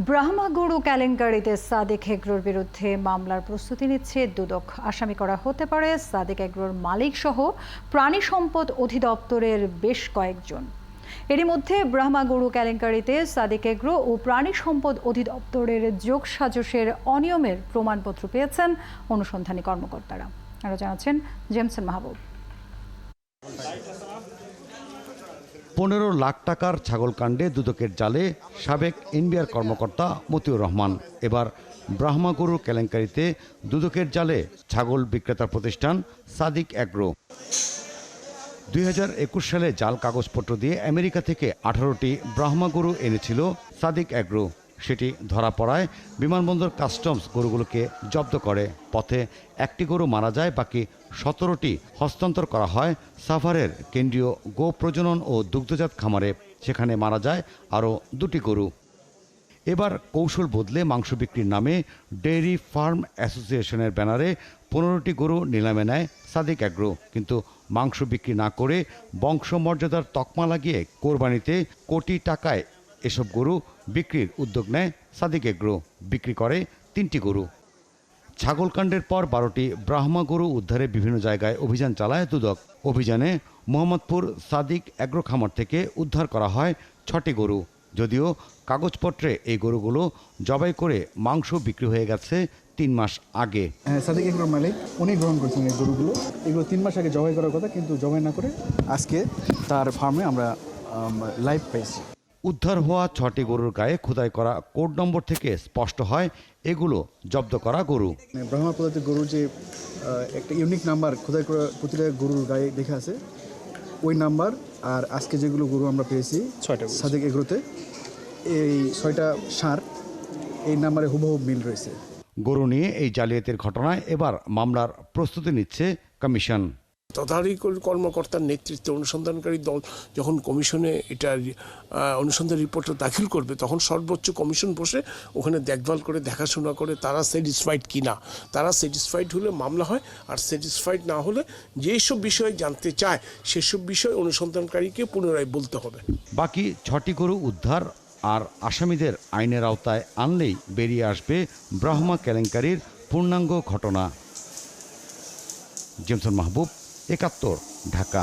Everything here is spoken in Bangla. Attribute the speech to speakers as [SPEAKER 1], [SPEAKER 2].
[SPEAKER 1] ব্রাহ্মা গরু কেলেঙ্কারিতে সাদেক এগ্রোর বিরুদ্ধে মামলার প্রস্তুতি নিচ্ছে দুদক। আসামি করা হতে পারে সাদেক এগ্রোর মালিক সহ প্রাণী সম্পদ অধিদপ্তরের বেশ কয়েকজন। এরই মধ্যে ব্রাহ্মা গরু কেলেঙ্কারিতে সাদেক এগ্রো ও প্রাণী সম্পদ অধিদপ্তরের যোগসাজশের অনিয়মের প্রমাণপত্র পেয়েছেন অনুসন্ধানী কর্মকর্তারা। আরও জানাচ্ছেন জেমসন মাহবুব।
[SPEAKER 2] 15 লাখ টাকার ছাগল কাণ্ডে দুদকের জালে সাবেক এনবিআর কর্মকর্তা মতিউর রহমান। এবার ব্রাহ্মা গরুর কেলেঙ্কারিতে দুদকের জালে ছাগল বিক্রেতার প্রতিষ্ঠান সাদেক এগ্রো। 2021 সালে জাল কাগজপত্র দিয়ে আমেরিকা থেকে 18টি ব্রাহ্মা গরু এনেছিল সাদেক এগ্রো। সেটি ধরা পড়ায় বিমানবন্দর কাস্টমস গরুগুলোকে জব্দ করে। পথে একটি গরু মারা যায়, বাকি 17টি হস্তান্তর করা হয় সাভারের কেন্দ্রীয় গো প্রজনন ও দুগ্ধজাত খামারে। সেখানে মারা যায় আরও 2টি গরু। এবার কৌশল বদলে মাংস বিক্রির নামে ডেইরি ফার্ম অ্যাসোসিয়েশনের ব্যানারে 15টি গরু নিলামে নেয় সাদেক এগ্রো, কিন্তু মাংস বিক্রি না করে বংশমর্যাদার তকমা লাগিয়ে কোরবানিতে কোটি টাকায় এসব গরু বিক্রির উদ্যোগ নেয় সাদেক এগ্রো। বিক্রি করে 3টি গরু। ছাগলকাণ্ডের পর 12টি ব্রাহ্মা গরু উদ্ধারে বিভিন্ন জায়গায় অভিযান চালায় দুদক। অভিযানে মোহাম্মদপুর সাদেক এগ্রো খামার থেকে উদ্ধার করা হয় 6টি গরু। যদিও কাগজপত্রে এই গরুগুলো জবাই করে মাংস বিক্রি হয়ে গেছে 3 মাস আগে।
[SPEAKER 3] সাদেক এগ্রোর মালিক উনি গ্রহণ করেছেন এই গরুগুলো। এগুলো 3 মাস আগে জবাই করার কথা, কিন্তু জবাই না করে আজকে তার ফার্মে আমরা লাইভ পেয়েছি।
[SPEAKER 2] উদ্ধার হওয়া 6টি গরুর গায়ে খোদাই করা কোড নম্বর থেকে স্পষ্ট হয় এগুলো জব্দ করা গরু।
[SPEAKER 3] ব্রাহ্মা প্রজাতির গরুর যে একটা ইউনিক নাম্বার খোদাই করা প্রতিটা গরুর গায়ে লেখা আছে, ওই নাম্বার আর আজকে যেগুলো গরু আমরা পেয়েছি 6টা সাদেক এগ্রোতে, এই 6টা ষাঁড় এই নাম্বারে হুবহু মিল রয়েছে।
[SPEAKER 2] গরু নিয়ে এই জালিয়াতির ঘটনায় এবার মামলার প্রস্তুতি নিচ্ছে কমিশন।
[SPEAKER 4] তদারকি কর্মকর্তার নেতৃত্বে অনুসন্ধানকারী দল যখন কমিশনে এটা অনুসন্ধান রিপোর্টটা দাখিল করবে, তখন সর্বোচ্চ কমিশন বসে ওখানে দেখভাল করে দেখাশোনা করে তারা স্যাটিসফাইড কি না। তারা স্যাটিসফাইড হলে মামলা হয়, আর স্যাটিসফাইড না হলে যেসব বিষয়ে জানতে চায় সেসব বিষয় অনুসন্ধানকারীকে পুনরায় বলতে হবে।
[SPEAKER 2] বাকি 6টি গরু উদ্ধার আর আসামিদের আইনের আওতায় আনলেই বেরিয়ে আসবে ব্রাহ্মা কেলেঙ্কারির পূর্ণাঙ্গ ঘটনা। জেমসন মাহবুব, 71, ঢাকা।